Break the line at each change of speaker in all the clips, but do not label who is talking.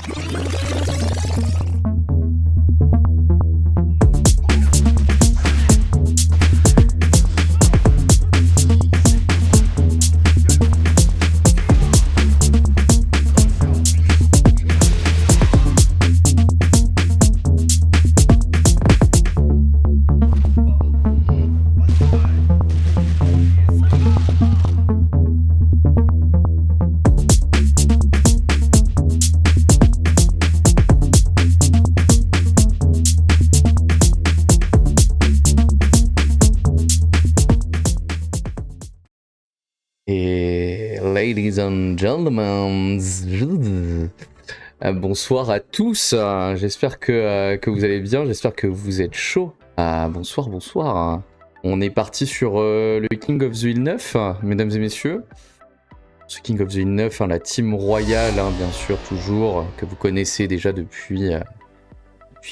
Et ladies and gentlemen, bonsoir à tous. J'espère que vous allez bien, j'espère que vous êtes chaud. Bonsoir, bonsoir. On est parti sur le King of the Hill 9, mesdames et messieurs. Ce King of the Hill 9, la team royale, bien sûr, toujours, que vous connaissez déjà depuis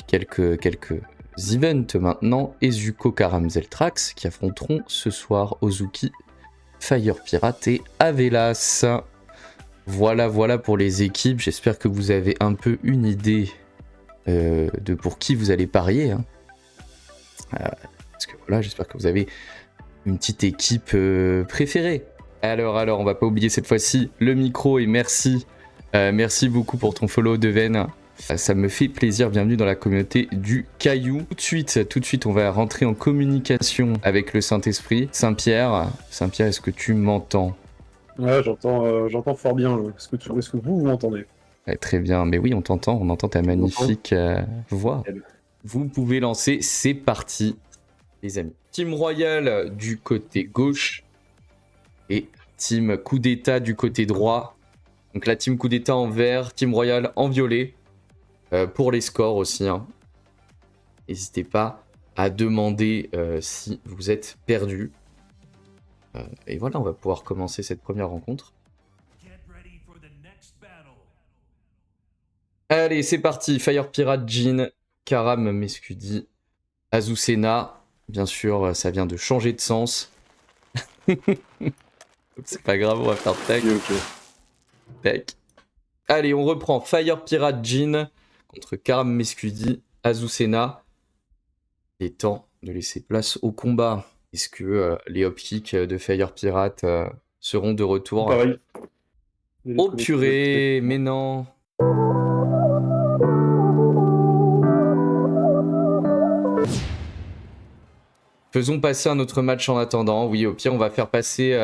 quelques events maintenant. Ezuko, Karam, Zeltrax, qui affronteront ce soir Ozuki, Fire Pirate et Avelas. Voilà pour les équipes. J'espère que vous avez un peu une idée de pour qui vous allez parier. Parce que voilà, j'espère que vous avez une petite équipe préférée. Alors, on va pas oublier cette fois-ci le micro et merci beaucoup pour ton follow Deven. Ça me fait plaisir, bienvenue dans la communauté du Caillou. Tout de suite, on va rentrer en communication avec le Saint-Esprit. Saint-Pierre, est-ce que tu m'entends?
Ouais, j'entends fort bien. Est-ce que vous m'entendez?
Ouais, très bien, mais oui, on t'entend, on entend ta magnifique voix. Vous pouvez lancer, c'est parti, les amis. Team Royal du côté gauche et Team Coup d'État du côté droit. Donc la Team Coup d'État en vert, Team Royal en violet. Pour les scores aussi, n'hésitez pas à demander si vous êtes perdu. Et voilà, on va pouvoir commencer cette première rencontre. Allez, c'est parti. Fire Pirate, Jin, Karam, Mescudi, Azucena. Bien sûr, ça vient de changer de sens. C'est pas grave, on va faire tac.
Okay.
Tac. Allez, on reprend. Fire Pirate, Jin contre Karam, Mescudi, Azucena. Il est temps de laisser place au combat. Est-ce que les hop kicks de Fire Pirate seront de retour?
Pareil.
Oh purée, mais non. Faisons passer un autre match en attendant. Oui, au pire, on va faire passer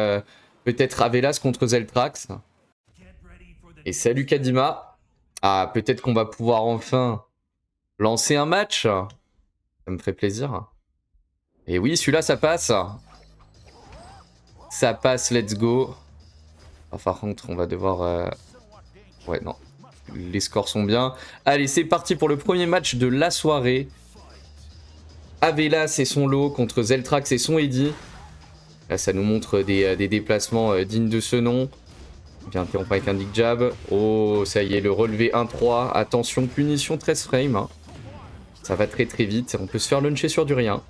peut-être Avelas contre Zeltrax. Et salut Kadima. Peut-être qu'on va pouvoir enfin lancer un match. Ça me ferait plaisir. Et oui, celui-là, ça passe. Ça passe, let's go. Par contre, on va devoir... Ouais, non. Les scores sont bien. Allez, c'est parti pour le premier match de la soirée. Avelas et son lot contre Zeltrax et son Eddy. Là, ça nous montre des déplacements dignes de ce nom. Bien interrompu avec un dick jab. Oh, ça y est, le relevé 1-3. Attention, punition 13 frames. Ça va très vite. On peut se faire luncher sur du rien.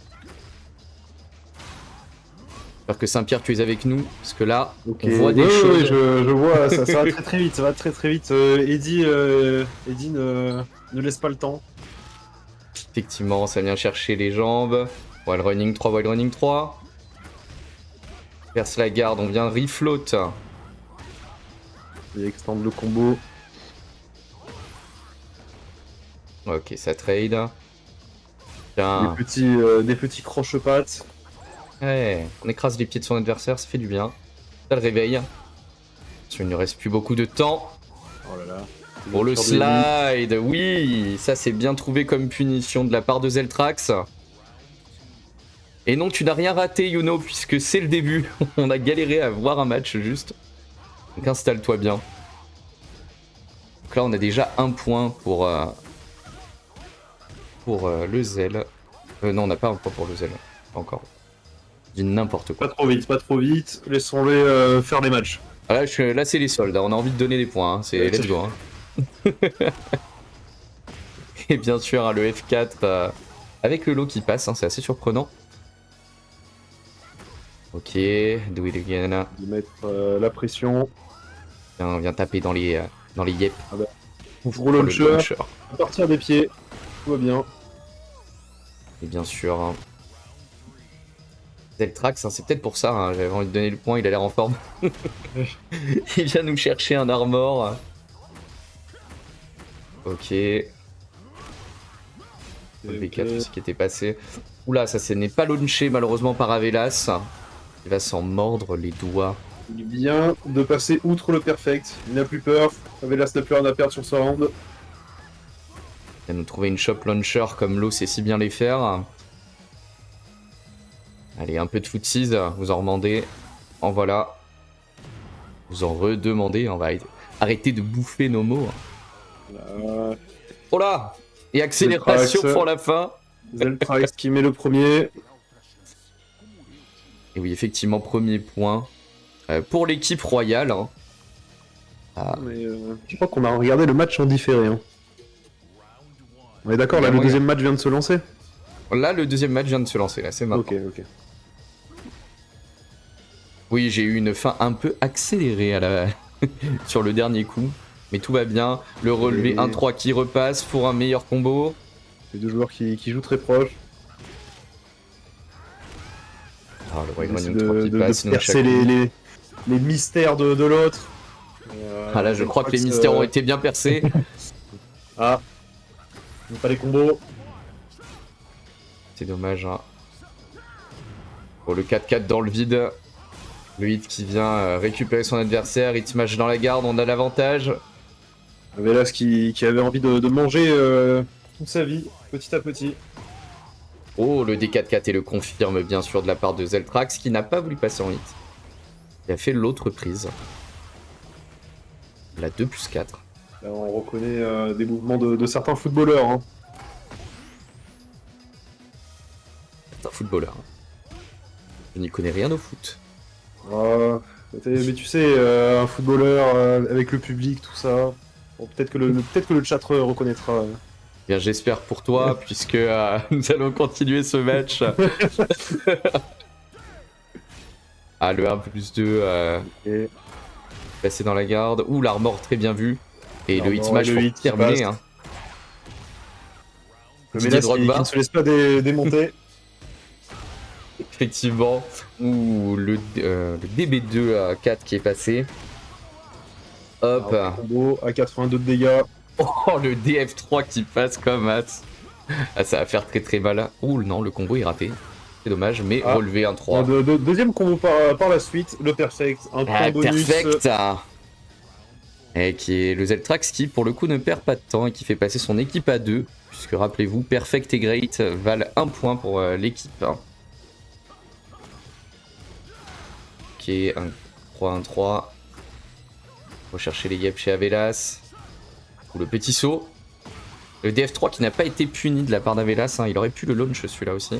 J'espère que Saint-Pierre, tu es avec nous. Parce que là, on voit des choses.
Oui, je vois, ça va très vite. Ça va très vite. Eddy ne laisse pas le temps.
Effectivement, ça vient chercher les jambes. Wall running 3, wall running 3. Verse la garde, on vient refloat.
Et extendre le combo.
Ok, ça trade. Tiens.
Des petits croche-pattes.
Ouais, on écrase les pieds de son adversaire, ça fait du bien. Ça le réveille. Il ne reste plus beaucoup de temps.
Oh là là.
Pour le slide, oui, ça c'est bien trouvé comme punition de la part de Zeltrax. Et non, tu n'as rien raté, Yuno, puisque c'est le début. On a galéré à voir un match juste. Donc installe-toi bien. Donc là, on a déjà un point pour le Zel. Non, on n'a pas un point pour le Zel. Pas encore. Je dis n'importe quoi.
Pas trop vite. Laissons-les faire les matchs.
Là, là c'est les soldes. On a envie de donner des points. C'est let's go. Et bien sûr, le F4 avec le lot qui passe. C'est assez surprenant. Ok, do it again.
De mettre la pression.
Viens taper dans les yep.
Ah bah. Gros launcher. À partir des pieds. Tout va bien.
Et bien sûr. Hein. Zeltrax, hein, c'est peut-être pour ça, hein, j'avais envie de donner le point, il a l'air en forme. Il vient nous chercher un armor. Ok. Le B4 aussi qui était passé. Oula, ça ce n'est pas launché malheureusement par Avelas. Il va s'en mordre les doigts.
Il vient de passer outre le perfect. Il n'a plus peur. Avelas n'a plus rien à perdre sur sa round.
Il va nous trouver une shop launcher comme l'eau sait si bien les faire. Allez, un peu de footsies, vous en demandez. En voilà. Vous en redemandez. On va arrêter de bouffer nos mots. Oh là! Et accélération pour la fin.
Zeltrax qui met le premier.
Et oui, effectivement, premier point pour l'équipe royale. Hein.
Ah. Mais, je crois qu'on a regardé le match en différé. Hein. On est d'accord, là, le deuxième match vient de se lancer?
Là, le deuxième match vient de se lancer, là, c'est maintenant.
Ok.
Oui, j'ai eu une fin un peu accélérée à la... sur le dernier coup. Mais tout va bien. Le relevé 1-3 qui repasse pour un meilleur combo.
Les deux joueurs qui jouent très proches.
Ah, le Wild Running
3 qui passe. De percer les mystères de l'autre.
Ah là, je crois que les mystères ont été bien percés.
Ah. Pas les combos.
C'est dommage. Hein. Pour le 4-4 dans le vide. Le hit qui vient récupérer son adversaire. Hit smash dans la garde, on a l'avantage.
Avelas qui avait envie de manger toute sa vie, petit à petit.
Oh, le D4-4 et le confirme bien sûr de la part de Zeltrax qui n'a pas voulu passer en hit. Il a fait l'autre prise. La 2+4.
Là, on reconnaît des mouvements de certains footballeurs. Hein.
Certains footballeurs. Je n'y connais rien au foot.
Mais tu sais, un footballeur avec le public, tout ça. Bon, peut-être que le chat reconnaîtra.
Bien, j'espère pour toi, puisque nous allons continuer ce match. Ah, le 1+2 passé dans la garde. Ouh, l'armor très bien vu. Et le hit smash pour terminer. Hein.
Le Mélas qui ne se laisse pas démonter.
Effectivement. Ouh, le DB2 à 4 qui est passé. Hop.
Alors, combo à 82 de dégâts.
Oh, le DF3 qui passe comme as. Ah, ça va faire très très mal. Ouh, non, le combo est raté. C'est dommage, mais relevé 1-3.
Deuxième combo par la suite, le perfect. Un point bonus.
Perfect. Et qui est le Zeltrax qui, pour le coup, ne perd pas de temps et qui fait passer son équipe à 2. Puisque, rappelez-vous, Perfect et Great valent 1 point pour l'équipe. Ok, 3-1-3. Rechercher les yep chez Avelas. Ou le petit saut. Le DF3 qui n'a pas été puni de la part d'Avelas. Hein. Il aurait pu le launch celui-là aussi.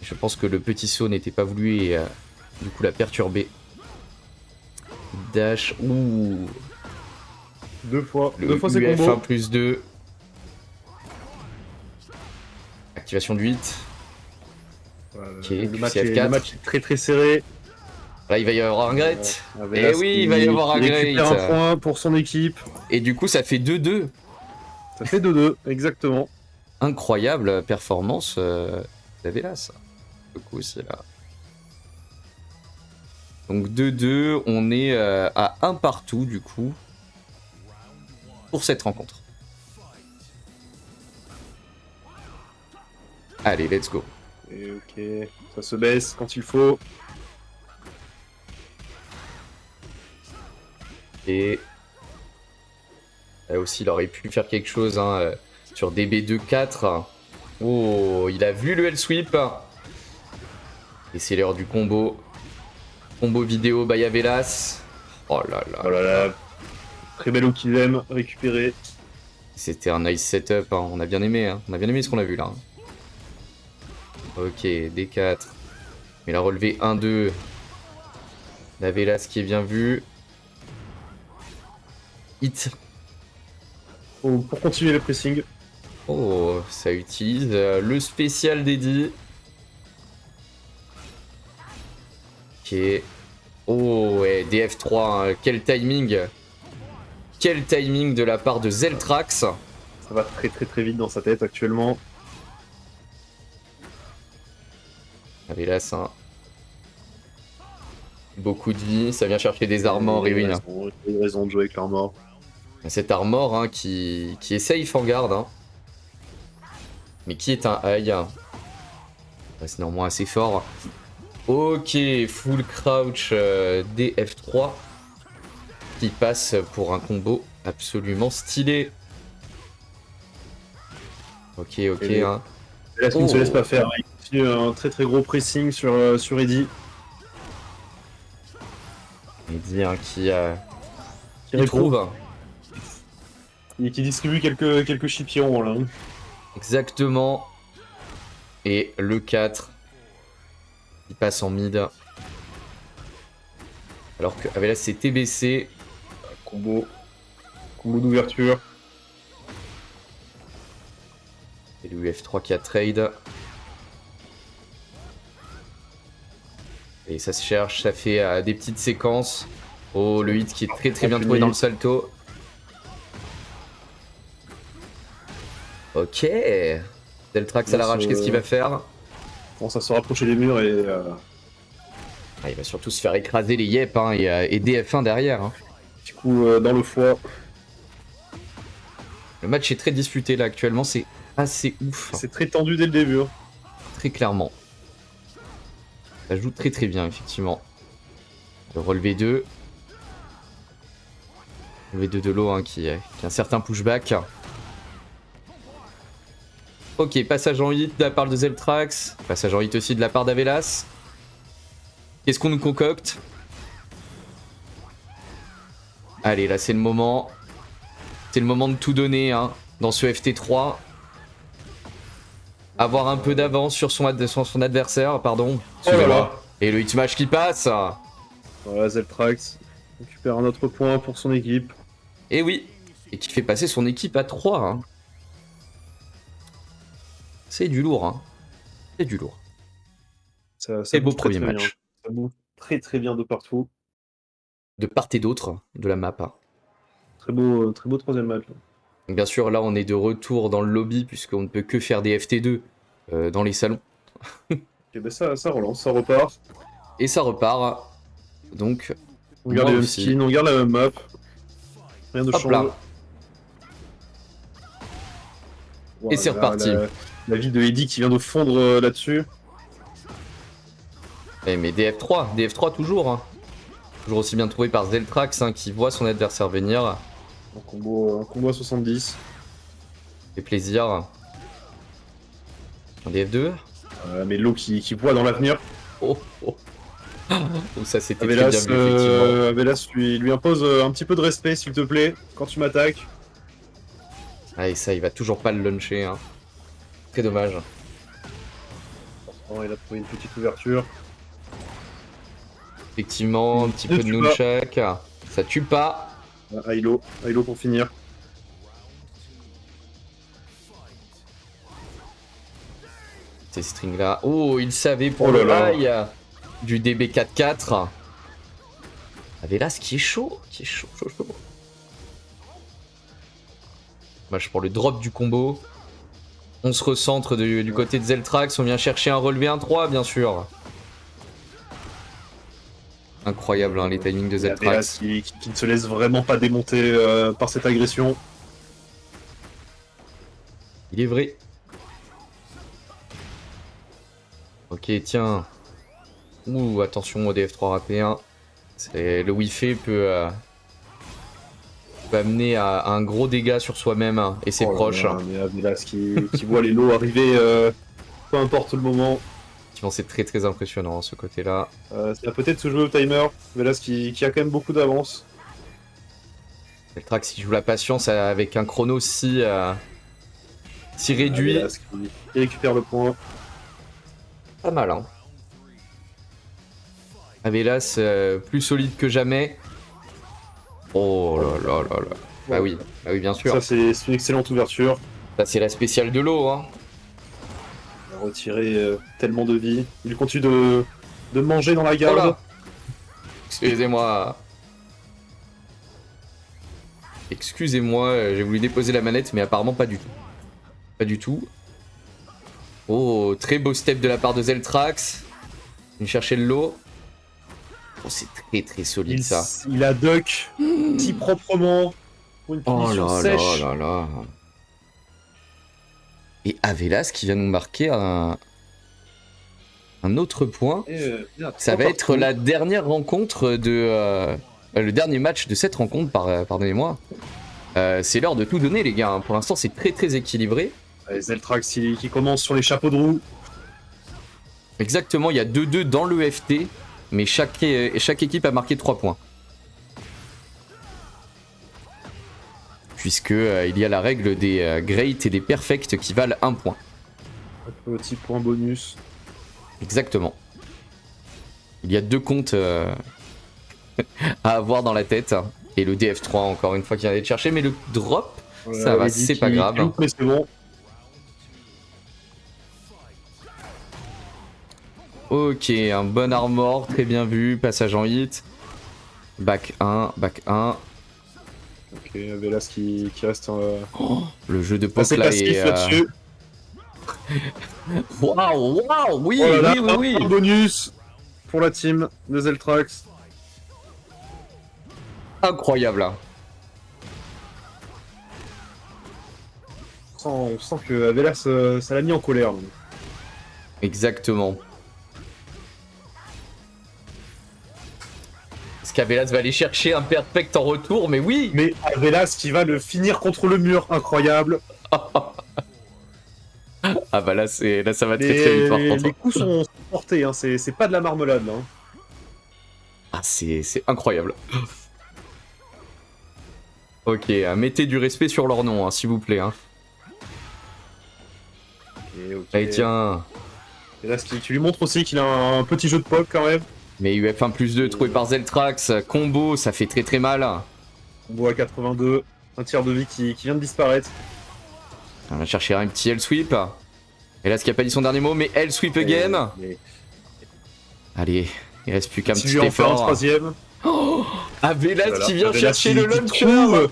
Je pense que le petit saut n'était pas voulu et du coup l'a perturbé. Dash. Ouh.
Deux fois
c'est combo. 1+2. Activation du 8.
Okay, le match est très très serré.
Là, il va y avoir un Great. Et oui, il va y avoir un Great.
Il récupère un point pour son équipe.
Et du coup, ça fait 2-2.
Ça fait 2-2, exactement.
Incroyable performance d'Avelas. Le coup, c'est là. Donc 2-2, on est à 1 partout du coup. Pour cette rencontre. Allez, let's go.
Et ok, ça se baisse quand il faut.
Et là aussi, il aurait pu faire quelque chose hein, sur DB2-4. Oh, il a vu le L-Sweep. Et c'est l'heure du combo. Combo vidéo by Avelas. Oh là là.
Oh là là. Très belle eau qu'il aime récupérer.
C'était un nice setup. Hein. On a bien aimé. Hein. On a bien aimé ce qu'on a vu là. Ok, D4. Mais la relevé 1-2. D'Avelas qui est bien vu. Hit.
Oh, pour continuer le pressing.
Oh, ça utilise le spécial d'Eddie. Ok. Oh, ouais, DF3, hein. Quel timing. Quel timing de la part de Zeltrax.
Ça va très vite dans sa tête actuellement.
Avélas, hein. Beaucoup de vie, ça vient chercher des armors et oui.
Il y a raison de jouer avec l'armor.
Cette armor hein, qui est safe en garde. Hein. Mais qui est un high. C'est néanmoins assez fort. Ok, full crouch DF3. Qui passe pour un combo absolument stylé. Ok. Hein.
Là, ce qui ne se laisse pas faire. Il continue un très gros pressing sur Eddie.
Eddie hein, qui trouve.
Et qui distribue quelques chipions là.
Exactement. Et le 4. Il passe en mid. Alors que Avélas c'est TBC.
Combo d'ouverture.
Et le UF3 qui a trade. Et ça se cherche, ça fait des petites séquences. Oh, le hit qui est très bien trouvé dans le salto. Ok. Zeltrax à l'arrache, qu'est-ce qu'il va faire?
Bon, ça se rapprocher des murs et...
Ah, il va surtout se faire écraser les yep hein, et DF1 derrière. Hein.
Petit coup dans le foie.
Le match est très disputé là actuellement, c'est assez ouf.
C'est très tendu dès le début.
Très clairement. Ça joue très bien effectivement. Le relevé 2. Relevé 2 de l'eau hein, qui a un certain pushback. Ok, passage en hit de la part de Zeltrax. Passage en hit aussi de la part d'Avélas. Qu'est-ce qu'on nous concocte? Allez, là c'est le moment. C'est le moment de tout donner hein, dans ce FT3. Avoir un peu d'avance sur son adversaire, pardon.
Oh là là.
Et le hitmatch qui passe.
Voilà, Zeltrax récupère un autre point pour son équipe.
Et oui, et qui fait passer son équipe à 3. Hein. C'est du lourd. Hein. C'est du lourd. C'est beau premier match.
Bien. Ça bouge très bien de partout.
De part et d'autre de la map. Hein.
Très beau troisième match.
Bien sûr, là, on est de retour dans le lobby, puisqu'on ne peut que faire des FT2 dans les salons.
Et ben ça relance, ça repart.
Et ça repart. Donc,
on garde les mêmes skins, on garde la même map. Rien de change.
Wow, et c'est reparti.
La vie de Eddie qui vient de fondre là-dessus.
Mais DF3 toujours. Hein. Toujours aussi bien trouvé par Zeltrax hein, qui voit son adversaire venir.
Un combo à 70.
Fait plaisir. Un DF2.
Mais l'eau qui voit dans l'avenir.
Oh. Ça c'était très bien vu, effectivement.
Avélas lui impose un petit peu de respect s'il te plaît quand tu m'attaques.
Ah et ça il va toujours pas le launcher. Hein. Très dommage.
Oh, il a trouvé une petite ouverture.
Effectivement, un petit peu de nunchuck. Ça tue pas.
Hilo pour finir.
Ces strings là. Oh, il savait pour le high du DB44. Avélas qui est chaud. Chaud. Dommage pour le drop du combo. On se recentre du côté de Zeltrax. On vient chercher un relevé 1-3, bien sûr. Incroyable, hein, les timings de Zeltrax.
Qui ne se laisse vraiment pas démonter par cette agression.
Il est vrai. Ok, tiens. Ouh, attention au DF3 raté 1. Le Wi-Fi peut amener à un gros dégât sur soi-même hein, et ses proches.
Mais Avélas qui voit les lots arriver, peu importe le moment.
C'est très impressionnant ce côté-là.
Ça va peut-être se jouer au timer. Avélas qui a quand même beaucoup d'avance.
Zeltrax qui joue la patience avec un chrono si réduit.
Avélas qui récupère le point.
Pas mal, hein. Avélas plus solide que jamais. Oh là. Bah oui, bien sûr.
Ça, c'est une excellente ouverture.
Ça, c'est la spéciale de l'eau, hein.
Il a retiré tellement de vie. Il continue de manger dans la garde.
Excusez-moi. Excusez-moi, j'ai voulu déposer la manette, mais apparemment pas du tout. Pas du tout. Oh, très beau step de la part de Zeltrax. Il cherchait le lot. Oh, c'est très très solide ça.
Il a duck si proprement pour une
Oh
punition
là
sèche.
là là là. Et Avelas qui vient nous marquer un autre point. Ça va être la dernière rencontre de... le dernier match de cette rencontre, pardonnez-moi. C'est l'heure de tout donner les gars. Pour l'instant c'est très très équilibré.
Zeltrax qui commence sur les chapeaux de roue.
Exactement, il y a 2-2 dans l'EFT. Mais chaque équipe a marqué 3 points. Puisque il y a la règle des great et des perfect qui valent 1 point.
Un petit point bonus.
Exactement. Il y a 2 comptes à avoir dans la tête. Et le DF3 encore une fois qui vient d'être cherché. Mais le drop, ça va, c'est pas grave.
Mais c'est bon.
Ok, un bon armor, très bien vu. Passage en hit. Back 1, back 1.
Ok, Velas qui reste...
Le jeu de poke là
est... là-dessus.
Waouh, waouh, oui,
Oh là là,
oui.
Un bonus pour la team de Zeltrax.
Incroyable. Hein.
On sent que Velas, ça l'a mis en colère. Donc.
Exactement. Est-ce qu'Avelas va aller chercher un perfect en retour? Mais oui.
Mais Velas qui va le finir contre le mur, incroyable.
Ah bah là, ça va très très vite par contre.
Les coups sont portés, hein. C'est pas de la marmelade là. Hein.
Ah c'est incroyable. Ok, mettez du respect sur leur nom, hein, s'il vous plaît. Hein.
Okay.
Allez tiens.
Et là, tu lui montres aussi qu'il a un petit jeu de poke quand même.
Mais UF1+2 trouvé par Zeltrax, combo, ça fait très très mal.
On voit à 82, un tir de vie qui vient de disparaître.
On va chercher un petit L-sweep. Et là, ce qui a pas dit son dernier mot, mais L-sweep again. Allez, il reste plus qu'un petit effort.
Un troisième.
Oh, Avelas qui vient chercher le launcher.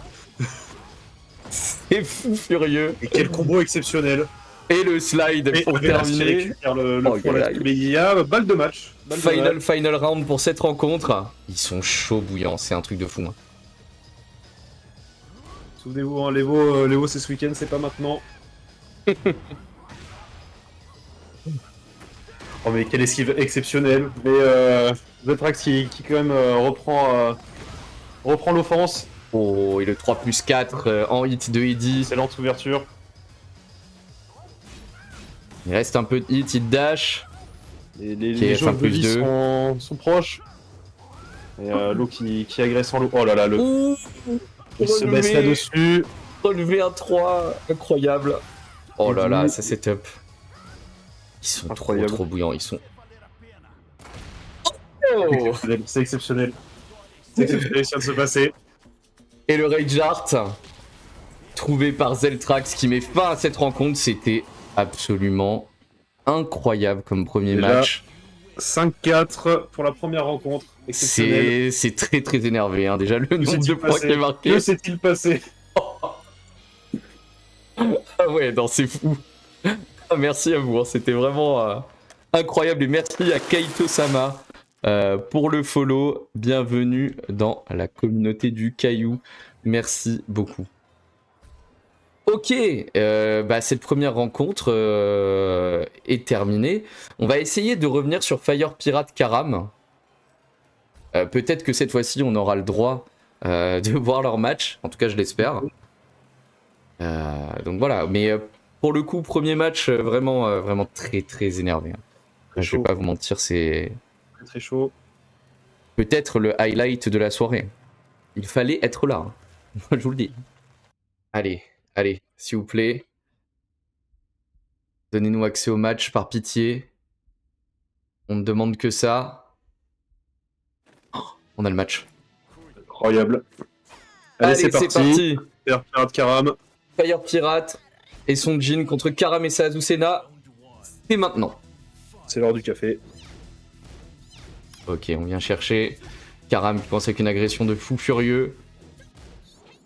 C'est fou furieux.
Et quel combo exceptionnel.
Et le slide pour terminer.
Il y a balle de match.
Final round pour cette rencontre. Ils sont chauds bouillants, c'est un truc de fou. Hein.
Souvenez-vous, hein, l'Evo c'est ce week-end, c'est pas maintenant. Oh mais quelle esquive exceptionnelle. Mais Zeltrax qui quand même reprend l'offense.
Oh, et le 3+4 en hit de Eddy.
Excellente ouverture.
Il reste un peu de hit, il dash.
Les jeux de vie sont proches. Et l'eau qui agresse en l'eau. Oh là là, il se baisse là-dessus.
Relever un 3, incroyable. Oh là là, ça c'est top. Ils sont trop bouillants, ils sont...
Oh, c'est exceptionnel. C'est exceptionnel ce qui vient de se passer.
Et le Rage Art, trouvé par Zeltrax qui met fin à cette rencontre, c'était absolument incroyable comme premier match.
5-4 pour la première rencontre.
C'est très très énervé, hein. Déjà le nombre de points qui est marqué.
Que s'est-il passé?
Ah ouais, non, c'est fou. Merci à vous, hein. C'était vraiment incroyable. Et merci à Kaito-sama pour le follow. Bienvenue dans la communauté du Caillou. Merci beaucoup. Ok, cette première rencontre est terminée. On va essayer de revenir sur Fire Pirate Karam. Peut-être que cette fois-ci, on aura le droit de voir leur match. En tout cas, je l'espère. Donc voilà, mais pour le coup, premier match vraiment très très énervé. Hein. Je vais pas vous mentir, c'est
très chaud.
Peut-être le highlight de la soirée. Il fallait être là. Hein. Je vous le dis. Allez, s'il vous plaît. Donnez-nous accès au match par pitié. On ne demande que ça. Oh, on a le match.
Incroyable. Allez c'est parti. Fire Pirate Karam.
Fire Pirate et son Jin contre Karam et sa Azucena. C'est maintenant.
C'est l'heure du café.
Ok, on vient chercher. Karam qui pense avec une agression de fou furieux.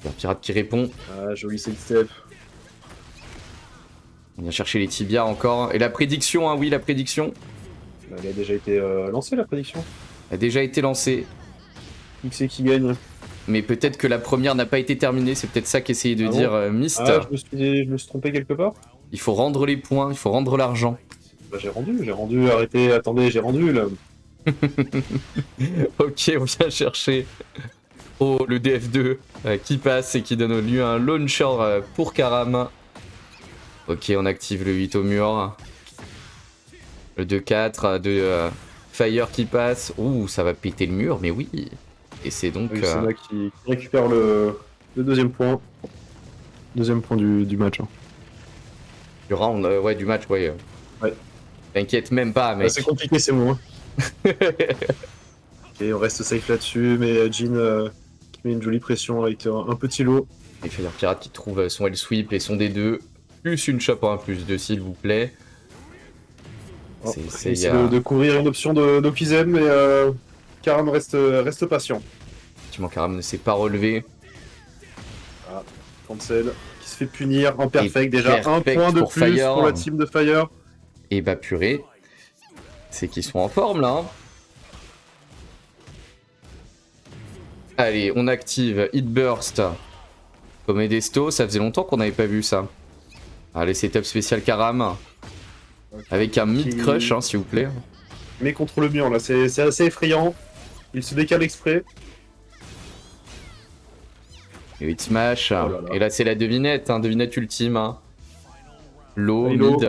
Un pirate qui répond.
Ah, joli sidestep.
On vient chercher les tibias encore. Et la prédiction, hein, oui, la prédiction.
Elle a déjà été lancée, la prédiction.
A déjà été lancée.
Qui c'est qui gagne?
Mais peut-être que la première n'a pas été terminée. C'est peut-être ça qu'essayait de dire Myst.
Ah, je me suis trompé quelque part.
Il faut rendre les points, il faut rendre l'argent.
Bah, j'ai rendu, arrêtez, attendez, j'ai rendu là.
Ok, on vient chercher le DF2 qui passe et qui donne lieu à un launcher pour Karam. Ok, on active le 8 au mur. Le 2-4 de Fire qui passe. Ouh, ça va péter le mur, mais oui. Et c'est donc...
Senna qui récupère le deuxième point. Deuxième point du match. Hein.
Du round, ouais, du match, ouais.
Ouais.
T'inquiète même pas, mec.
C'est compliqué, c'est moi. Ok, on reste safe là-dessus, mais Jhin qui met une jolie pression avec un petit lot.
Et Fire Pirate qui trouve son L-Sweep et son D2. Plus une shop en plus 2, s'il vous plaît.
Oh, c'est de courir une option d'Okizen, mais Karam reste patient.
Effectivement, Karam ne s'est pas relevé.
Ah, Cancel qui se fait punir en perfect. Déjà
perfect
un point de
pour
plus
Fire.
pour la team de Fire.
Et bah purée, c'est qu'ils sont en forme là. Hein. Allez, on active Hit Burst. Comme Edesto, ça faisait longtemps qu'on n'avait pas vu ça. Allez, setup spécial Karam. Okay. Avec un mid-crush, hein, s'il vous plaît.
Mais contre le mur là, c'est assez effrayant. Il se décale exprès.
Et hit smash. Oh là là. Et là, c'est la devinette, hein, devinette ultime. Hein. Low, mid.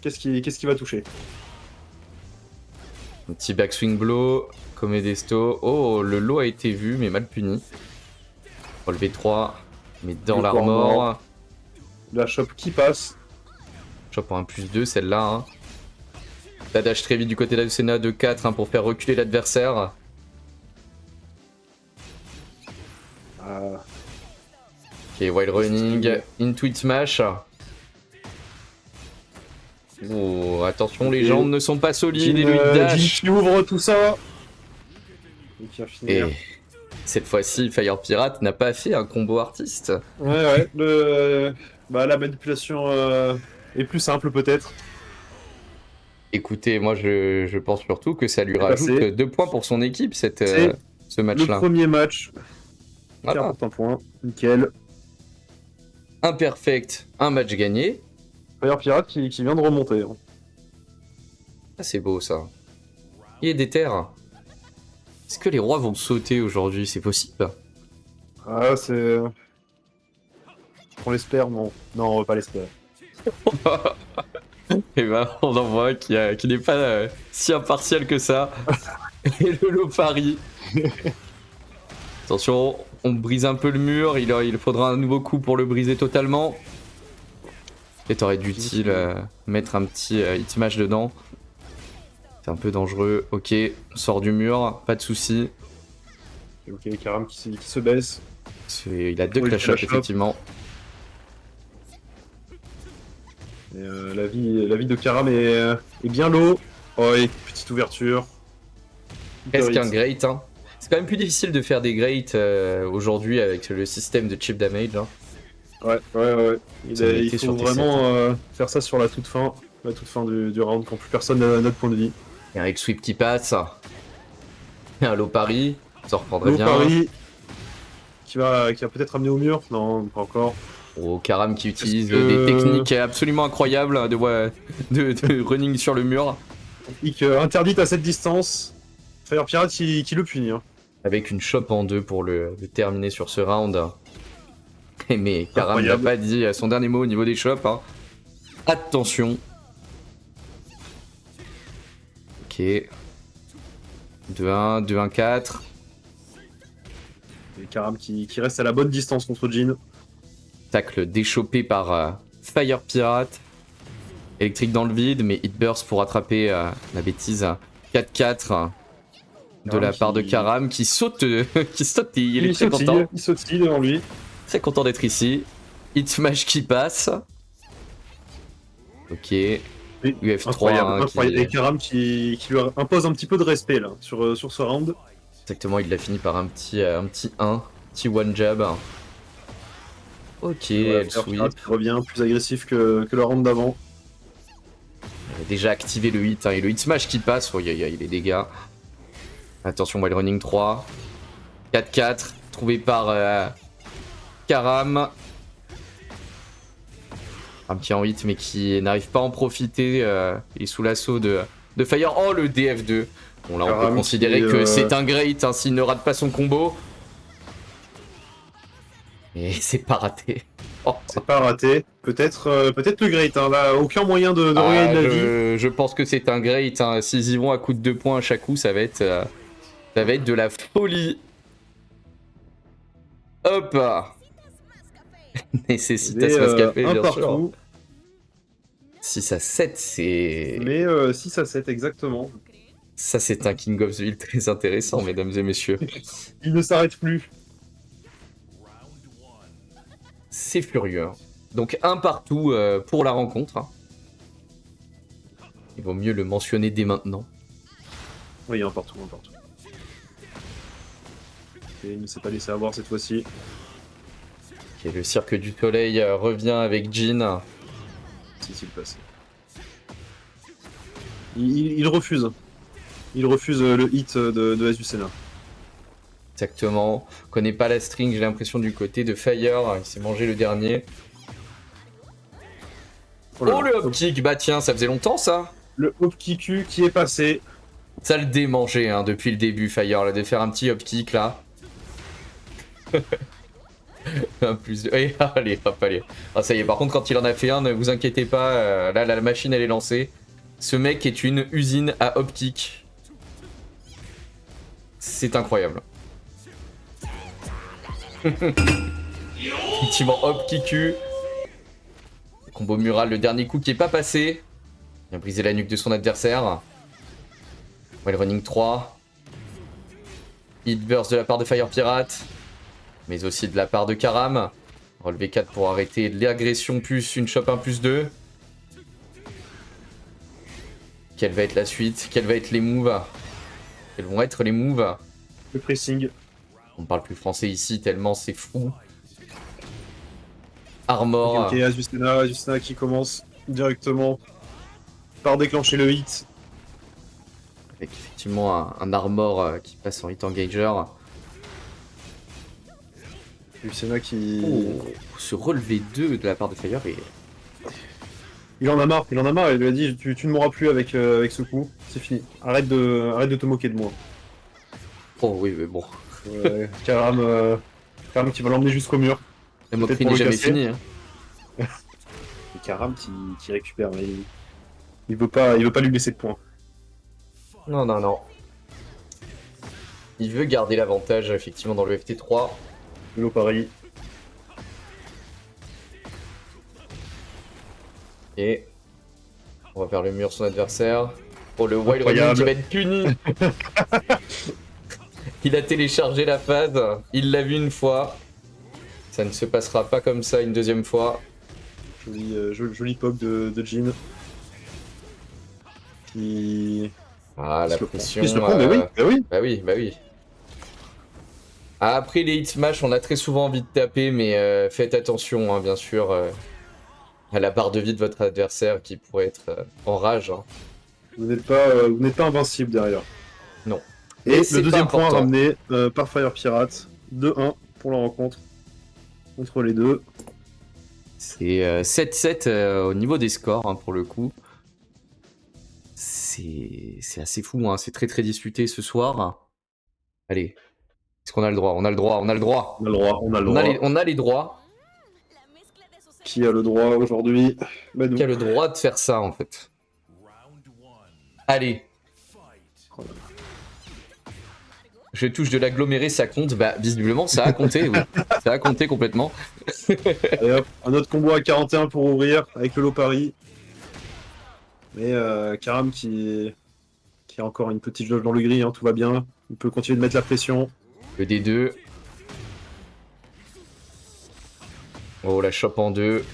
Qu'est-ce qui va toucher?
Un petit backswing blow, comme Edesto. Oh, le low a été vu, mais mal puni. Relevé 3, mais dans l'armor.
La shop qui passe.
Shop pour un +2, celle-là. Hein. La dash très vite du côté de la Senna de 4 hein, pour faire reculer l'adversaire. Ok, wild running, into it smash. Oh, attention, les jambes ne sont pas solides et lui dash.
Qui ouvre tout ça.
Et cette fois-ci, Fire Pirate n'a pas fait un combo artiste.
Ouais, la manipulation est plus simple peut-être.
Écoutez, moi je pense surtout que ça lui rajoute 2 points pour son équipe ce match-là.
Le premier match. Voilà. Qui apporte un point. Nickel.
Imperfect, un match gagné.
Fire Pirate qui vient de remonter.
Ah, c'est beau ça. Il est déter. Est-ce que les rois vont sauter aujourd'hui? C'est possible?
Ah, c'est... On l'espère, non. Non, on va pas l'espérer.
Et ben, on en voit qui n'est pas si impartial que ça. Et le lot pari. Attention, on brise un peu le mur. Il faudra un nouveau coup pour le briser totalement. Peut-être aurait dû utile mettre un petit hit smash dedans. C'est un peu dangereux. Ok, on sort du mur, pas de soucis.
Ok, Karam qui se baisse.
Il a 2 clash up, effectivement.
Et, la vie de Karam est bien low. Oh, et petite ouverture.
Est-ce qu'un great hein. C'est quand même plus difficile de faire des greats aujourd'hui avec le système de chip damage. Hein.
Ouais. Il faut vraiment faire ça sur la toute fin du round quand plus personne n'a notre point de vie.
Et un X-Sweep qui passe. Et un low parry, ça reprendrait bien.
Low parry qui va peut-être amener au mur. Non, pas encore.
Oh, Karam qui utilise des techniques absolument incroyables de running sur le mur.
Interdite à cette distance. Fire Pirate qui le punit. Hein.
Avec une chope en 2 pour le terminer sur ce round. Mais Karam n'a pas dit son dernier mot au niveau des chops. Hein. Attention. Ok. 2-1, 2-1-4.
Et Karam qui reste à la bonne distance contre Jhin.
Tacle déchopé par Fire Pirate. Électrique dans le vide, mais Hit Burst pour attraper la bêtise. 4-4 de la part de Karam qui saute. Il est très content.
Il saute devant lui.
Très content d'être ici. Hit Smash qui passe. Ok. UF3.
Incroyable. Et Karam qui lui impose un petit peu de respect là, sur ce round.
Exactement, il l'a fini par un petit 1, petit one jab. Ok,
elle
sweep.
qui revient plus agressif que le round d'avant.
Elle a déjà activé le hit, hein, et le hit smash qui passe. Oh, il y a les dégâts. Attention, wild running 3. 4-4, trouvé par Karam. Un petit en hit, mais qui n'arrive pas à en profiter. Et sous l'assaut de Fire. Oh, le DF2. Bon, là, on peut considérer que c'est un great, hein, s'il ne rate pas son combo. Et c'est pas raté. Oh.
C'est pas raté. Peut-être le great. Hein. Là, aucun moyen de regagner de la vie.
Je pense que c'est un great. Hein. S'ils y vont à coup de 2 points à chaque coup, ça va être de la folie. Hop. Necessitas Mascafé, bien sûr. 6 à 7, c'est...
Mais 6 à 7, exactement.
Ça, c'est un King of the Hill très intéressant, mesdames et messieurs.
Il ne s'arrête plus.
C'est furieux. Donc, un partout pour la rencontre. Hein. Il vaut mieux le mentionner dès maintenant.
Oui, un partout. Et il ne s'est pas laissé avoir cette fois-ci.
Okay, le cirque du soleil revient avec Jin.
Si, le passé. Il refuse. Il refuse le hit de Azucena.
Exactement. On connaît pas la string, j'ai l'impression, du côté de Fire. Il s'est mangé le dernier. Oh, le hop kick. Bah tiens, ça faisait longtemps ça.
Le hop kick qui est passé.
Ça le démangeait hein, depuis le début, Fire, là, de faire un petit hop kick là. Un plus de... Allez, hop, allez. Ah, ça y est, par contre, quand il en a fait un, ne vous inquiétez pas, là, la machine, elle est lancée. Ce mec est une usine à hop kick. C'est incroyable. Effectivement, hop kick. Combo mural, le dernier coup qui est pas passé. Il a brisé la nuque de son adversaire. Well running 3. Hit burst de la part de Fire Pirate. Mais aussi de la part de Karam. Relevé 4 pour arrêter l'agression plus une chop 1+2. Quelle va être la suite? Quelles vont être les moves? Quels vont être les moves?
Le pressing.
On parle plus français ici tellement c'est fou. Armor.
Ok, Azucena qui commence directement par déclencher le hit.
Avec effectivement un armor qui passe en hit engager.
Azucena qui...
Oh, ce relevé 2 de la part de Fire et...
Il en a marre, il lui a dit tu ne mourras plus avec ce coup, c'est fini. Arrête de te moquer de moi.
Oh oui, mais bon.
Karam qui va l'emmener jusqu'au mur.
La moquerie n'est jamais finie. Hein.
Et Karam qui récupère, mais il veut pas lui laisser de points.
Non. Il veut garder l'avantage effectivement dans le FT3.
Hello Paris.
Et on va vers le mur son adversaire. Oh, le wild running qui va être puni. Il a téléchargé la phase, il l'a vu une fois. Ça ne se passera pas comme ça une deuxième fois.
Joli pop de Jin. Qui...
Ah, la pression.
Bah oui.
Après les hit smash, on a très souvent envie de taper, mais faites attention, hein, bien sûr, à la barre de vie de votre adversaire qui pourrait être en rage. Hein.
Vous n'êtes pas invincible derrière.
Non.
Et le deuxième point ramené par Fire Pirate. 2-1 pour la rencontre entre les deux.
C'est 7-7 au niveau des scores, hein, pour le coup. C'est assez fou, hein. C'est très très disputé ce soir. Allez, est-ce qu'on a le droit? On a le droit.
On a le droit.
On a les droits.
Qui a le droit aujourd'hui?
Qui a le droit de faire ça en fait? Allez. Je touche de l'aggloméré, ça compte? Bah visiblement ça a compté, oui. Ça a compté complètement.
Allez hop, un autre combo à 41 pour ouvrir avec le lot Paris. Mais Karam qui a encore une petite jauge dans le gris, hein, tout va bien. Il peut continuer de mettre la pression.
Le D2. Oh, la chope en deux.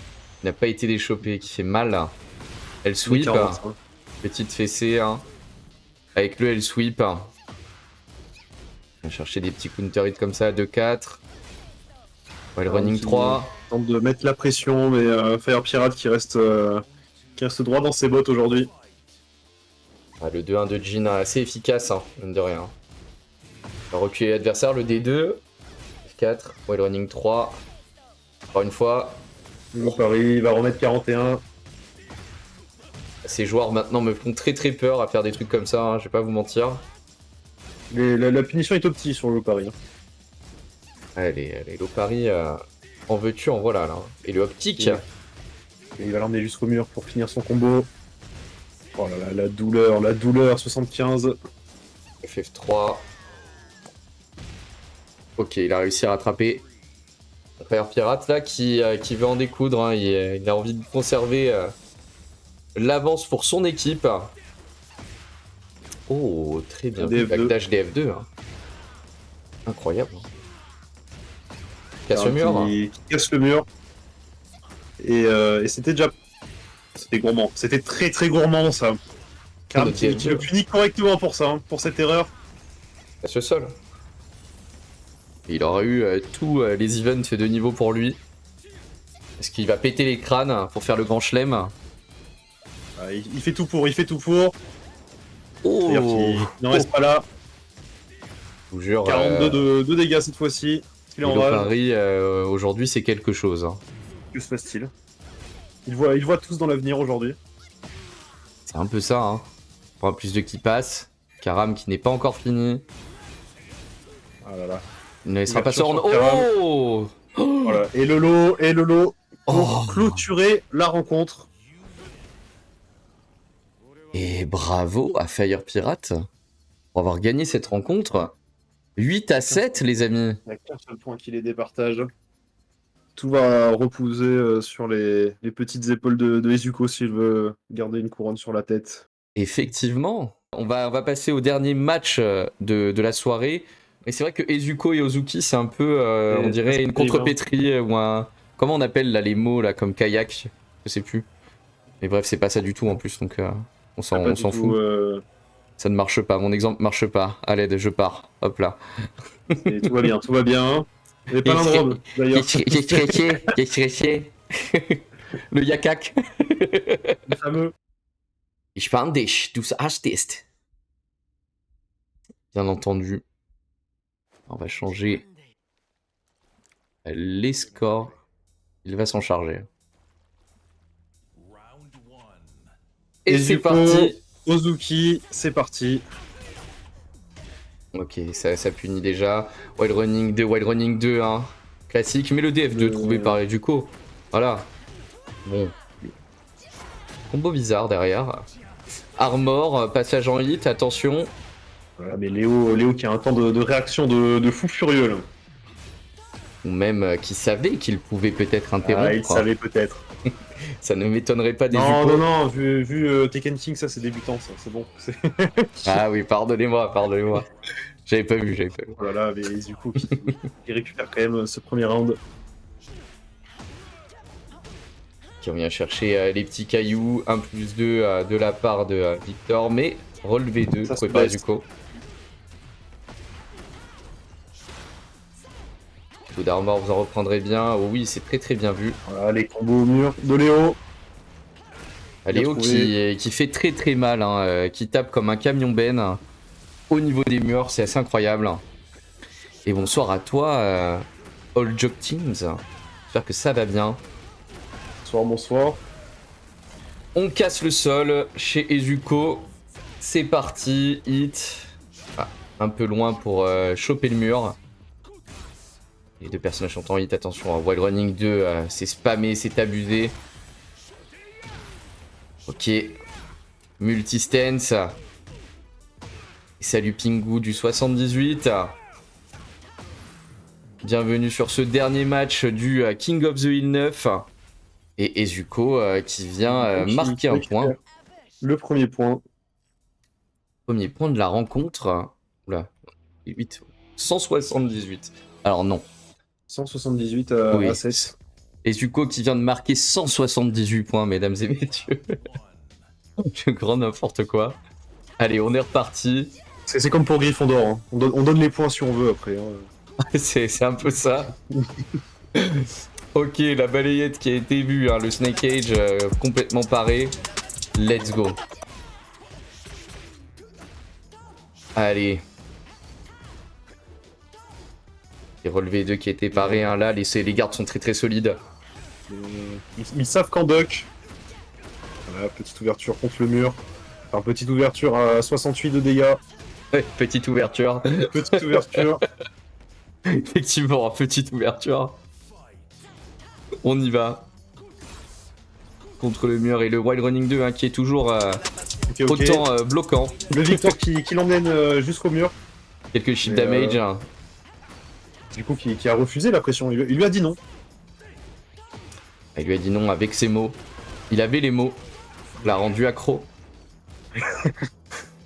Il n'a pas été déchopé, qui fait mal. Elle sweep. 40, hein. Petite fessée. Hein. Avec le elle sweep. On va chercher des petits counter hits comme ça. 2-4. Ouais, le running 3.
Tente de mettre la pression, mais Fire Pirate qui reste droit dans ses bottes aujourd'hui.
Ah, le 2-1 de Jin assez efficace, hein, mine de rien. Il va reculer l'adversaire, le D2. F4, Wild Running 3. Encore une fois.
Le pari, il va remettre 41.
Ces joueurs maintenant me font très très peur à faire des trucs comme ça, hein, je vais pas vous mentir.
La punition est au petit sur le pari.
Allez, l'Opari, en veux-tu, en voilà là. Et le optique.
Et il va l'emmener jusqu'au mur pour finir son combo. Oh là là, la douleur, 75.
FF3. Ok, il a réussi à rattraper. Fire Pirate là qui veut en découdre, hein. Il a envie de conserver l'avance pour son équipe. Oh, très bien. Dash DF2. Hein. Incroyable. Casse le mur.
Qui casse le mur. Et c'était déjà... C'était gourmand. C'était très très gourmand ça. Car qui le punit correctement pour ça, hein, pour cette erreur.
Casse le sol. Il aura eu tous les events de niveau pour lui. Est-ce qu'il va péter les crânes pour faire le grand chelem?
Ah, il fait tout pour, il fait tout pour.
Oh,
il n'en reste pas là.
Je vous jure.
42 de dégâts cette fois-ci.
Paris aujourd'hui c'est quelque chose. Hein.
Que se passe-t-il? Il voit tous dans l'avenir aujourd'hui.
C'est un peu ça. Hein. Pour un plus de qui passe. Karam qui n'est pas encore fini.
Ah là là.
Il ne laissera pas se rendre. Oh,
voilà. Et le lot pour clôturer la rencontre.
Et bravo à Fire Pirate pour avoir gagné cette rencontre. 8-7 les amis.
Il n'y a qu'un seul point qui les départage. Tout va reposer sur les petites épaules de Ezuko s'il veut garder une couronne sur la tête.
Effectivement. On va passer au dernier match de la soirée. Et c'est vrai que Ezuko et Ozuki, c'est un peu, on dirait, une contrepétrie ou un... Comment on appelle là les mots là, comme kayak? Je sais plus. Mais bref, c'est pas ça du tout en plus, donc on s'en fout. Ça ne marche pas, mon exemple marche pas. À l'aide, je pars. Hop là.
Et tout va bien, tout va bien. Et pas l'endroit d'ailleurs.
Qu'est-ce le yakak.
Le fameux.
Ich fand dich, du hast. Bien entendu. On va changer les scores. Il va s'en charger. Et c'est parti.
Ozuki, c'est parti.
Ok, ça punit déjà. Wild Running 2, hein. Classique. Mais le DF2 trouvé par Ezuko. Voilà. Bon. Combo bizarre derrière. Armor, passage en hit, attention.
Voilà, mais Léo qui a un temps de réaction de fou furieux là.
Ou même qui savait qu'il pouvait peut-être interrompre.
Ah, il savait peut-être.
Ça ne m'étonnerait pas des
Non, vu Tekken King, ça c'est débutant, ça, c'est bon.
Ah oui, pardonnez-moi. J'avais pas vu.
Voilà, mais Izuku qui récupère quand même ce premier round.
Qui revient chercher les petits cailloux, 1+2 de la part de Victor, mais relevé 2, trouvé par Ezuko. Coup d'armor, vous en reprendrez bien. Oh oui, c'est très bien vu.
Voilà, les combos au mur de Léo.
Léo qui fait très mal, hein, qui tape comme un camion ben au niveau des murs, c'est assez incroyable. Et bonsoir à toi, All Joke Teams. J'espère que ça va bien.
Bonsoir.
On casse le sol chez Ezuko. C'est parti, hit. Ah, un peu loin pour choper le mur. Les deux personnages sont en hit, attention, Wild Running 2, c'est spammé, c'est abusé. Ok. Multi-stance. Salut Pingu du 78. Bienvenue sur ce dernier match du King of the Hill 9. Et Ezuko qui vient marquer un point.
Le premier point.
Premier point de la rencontre. Oula, 8. 178. Alors non.
178 à 7.
Ezuko qui vient de marquer 178 points, mesdames et messieurs. Je grand n'importe quoi. Allez, on est reparti.
C'est comme pour Gryffondor, hein. On donne les points si on veut après. Hein.
C'est un peu ça. Ok, la balayette qui a été vue, hein, le Snake Age complètement paré. Let's go. Allez. Les relevés 2 qui étaient parés, hein, là, les gardes sont très solides.
Ils savent qu'en duck. Voilà, petite ouverture contre le mur. Enfin, petite ouverture à 68 de dégâts.
Ouais, petite ouverture.
Petite ouverture.
Effectivement, petite ouverture. On y va. Contre le mur et le Wild Running 2 hein, qui est toujours
Ok.
autant bloquant.
Le Victor qui l'emmène jusqu'au mur.
Quelques shield damage. Hein.
Du coup, qui a refusé la pression. Il lui a dit non.
Il lui a dit non avec ses mots. Il avait les mots. L'a rendu accro.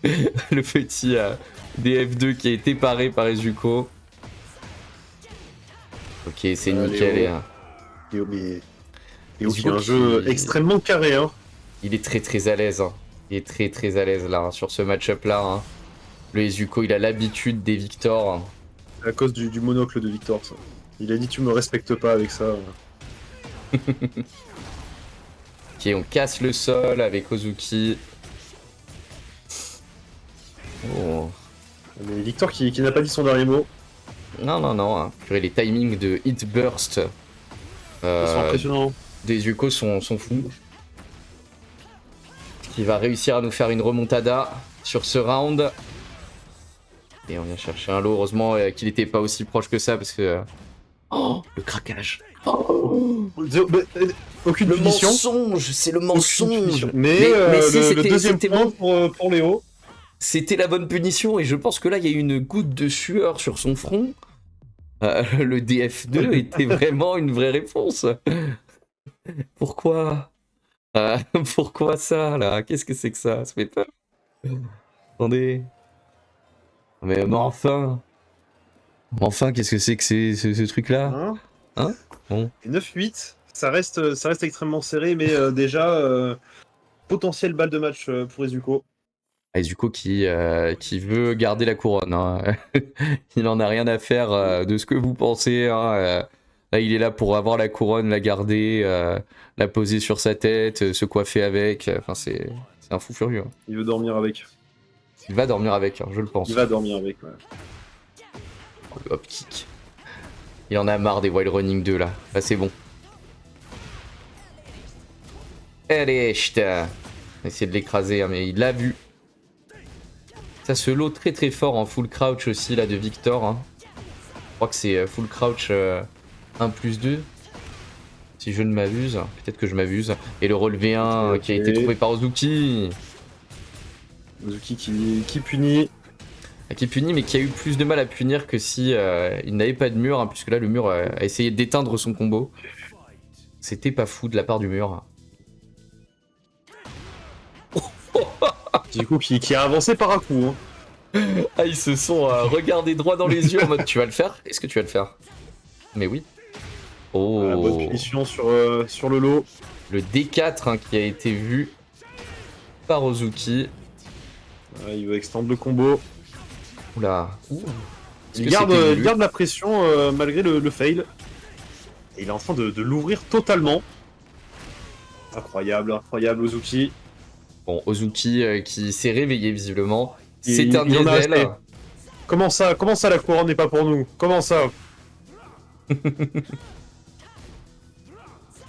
Le petit DF2 qui a été paré par Ezuko. Ok, c'est nickel.
Et c'est un jeu extrêmement carré. Hein.
Il est très à l'aise. Hein. Il est très à l'aise là hein, sur ce match-up là. Hein. Le Ezuko, il a l'habitude des victoires.
À cause du monocle de Victor. Ça. Il a dit tu me respectes pas avec ça.
Ok, on casse le sol avec Ozuki. Oh.
Mais Victor qui n'a pas dit son dernier mot.
Non. Hein. Purée, les timings de hit burst.
Ils sont impressionnants.
Des Yukos sont fous. Qui va réussir à nous faire une remontada sur ce round. Et on vient chercher un lot. Heureusement qu'il n'était pas aussi proche que ça parce que. Oh, le craquage. Oh.
Aucune
le
punition.
Mensonge, c'est le mensonge.
Mais si, le deuxième point pour Léo.
C'était la bonne punition et je pense que là il y a eu une goutte de sueur sur son front. Le DF2 était vraiment une vraie réponse. Pourquoi pourquoi ça là? Qu'est-ce que c'est que ça? Ça fait peur. Attendez. Mais enfin, qu'est-ce que c'est que ce truc-là? Hein bon.
9-8, ça reste extrêmement serré, mais déjà, potentiel balle de match pour Ezuko.
Ezuko qui veut garder la couronne. Hein. Il en a rien à faire de ce que vous pensez. Hein. Là, il est là pour avoir la couronne, la garder, la poser sur sa tête, se coiffer avec. Enfin, c'est un fou furieux. Hein.
Il veut dormir avec.
Il va dormir avec, hein, je le pense.
Il va dormir avec, ouais.
Oh, le hop kick. Il en a marre des Wild Running 2 là. Là, c'est bon. Allez, ch'ta. On va essayer de l'écraser, hein, mais il l'a vu. Ça se lot très fort en full crouch aussi là de Victor. Hein. Je crois que c'est full crouch 1+2. Si je ne m'abuse. Peut-être que je m'abuse. Et le relevé 1 qui a été trouvé par Ozuki.
Ozuki qui punit.
Qui punit mais qui a eu plus de mal à punir que si il n'avait pas de mur. Hein, puisque là le mur a essayé d'éteindre son combo. C'était pas fou de la part du mur.
Du coup, qui a avancé par un coup. Hein.
Ah, ils se sont regardés droit dans les yeux en mode tu vas le faire? Est-ce que tu vas le faire? Mais oui. Oh.
Voilà, bonne punition sur le lot.
Le D4 hein, qui a été vu par Ozuki.
Voilà, il veut extendre le combo.
Oula.
Il garde la pression malgré le fail. Et il est en train de l'ouvrir totalement. Incroyable Ozuki.
Bon, Ozuki qui s'est réveillé visiblement. C'est un diesel.
Comment ça la couronne n'est pas pour nous? Comment ça?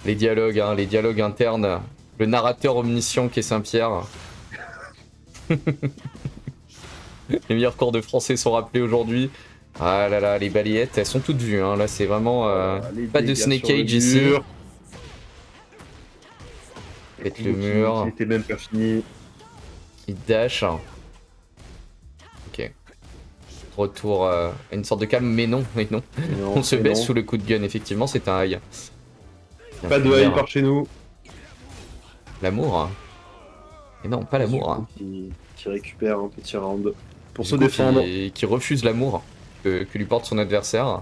Les dialogues internes. Le narrateur omniscient qui est Saint-Pierre. Les meilleurs cours de français sont rappelés aujourd'hui. Ah là là, les balayettes, elles sont toutes vues. Hein. Là, c'est vraiment pas de Snake Age ici. Pète le mur.
Qui était même pas fini.
Il dash. Ok. Retour à une sorte de calme, mais non. On se baisse sous le coup de gun, effectivement, c'est un high.
Pas de high par chez nous.
L'amour. Hein. Et non, pas l'amour. Hein.
Qui récupère un petit round pour se défendre.
Qui refuse l'amour que lui porte son adversaire.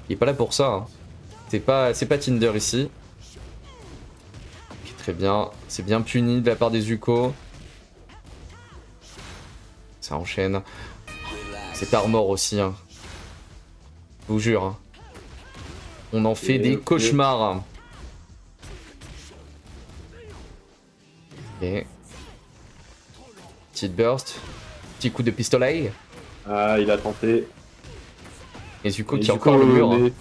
Il est pas là pour ça. Hein. C'est pas Tinder ici. Okay, très bien. C'est bien puni de la part des Zuko. Ça enchaîne. C'est armor aussi. Hein. Je vous jure. Hein. On en fait des cauchemars. Ok. Petite burst. Petit coup de pistolet.
Ah, il a tenté.
Et Zuko qui a encore le mur.
Mais...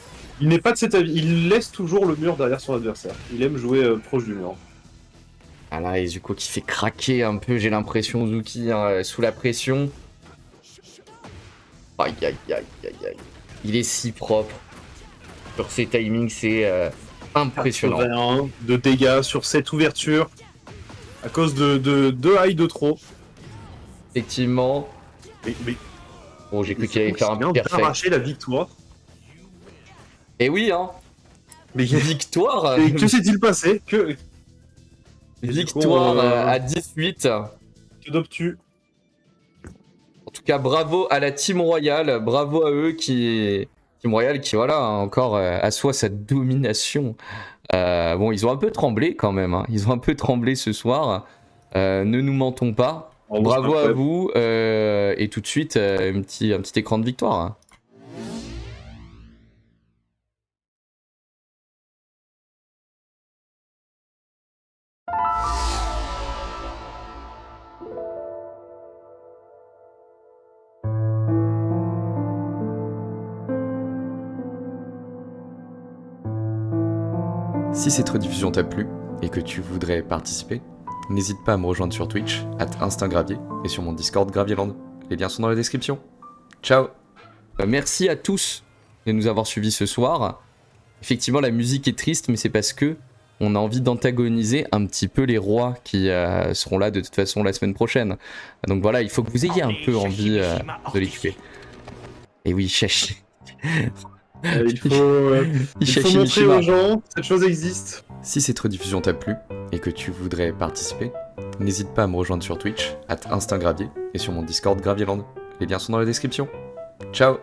Il n'est pas de cet avis. Il laisse toujours le mur derrière son adversaire. Il aime jouer proche du mur.
Ah là, et Zuko qui fait craquer un peu, j'ai l'impression, Zuki, hein, sous la pression. Aïe, aïe, aïe, aïe, aïe. Il est si propre. Sur ses timings, c'est impressionnant.
81 de dégâts sur cette ouverture. À cause de 2 high de trop.
Effectivement.
Mais
Bon, j'ai cru qu'il allait faire un perfect.
arracher la victoire.
Et oui, hein.
Mais
victoire.
Que s'est-il passé?
Victoire à 18.
Que d'obtus.
En tout cas, bravo à la Team Royale. Bravo à eux Team Royale qui, voilà, encore assoit sa domination. Bon, ils ont un peu tremblé quand même. Hein. Ils ont un peu tremblé ce soir. Ne nous mentons pas. Bravo à vous. Et tout de suite, un petit écran de victoire. Hein. Si cette rediffusion t'a plu et que tu voudrais participer, n'hésite pas à me rejoindre sur Twitch, @InstaGravier, et sur mon Discord Gravierland. Les liens sont dans la description. Ciao. Merci à tous de nous avoir suivis ce soir. Effectivement, la musique est triste, mais c'est parce que on a envie d'antagoniser un petit peu les rois qui seront là de toute façon la semaine prochaine. Donc voilà, il faut que vous ayez un peu envie de les tuer. Et oui, Shashi.
Il faut montrer aux gens, cette chose existe. Si cette rediffusion t'a plu et que tu voudrais participer, n'hésite pas à me rejoindre sur Twitch, @InstaGravier, et sur mon Discord Gravierland. Les liens sont dans la description. Ciao.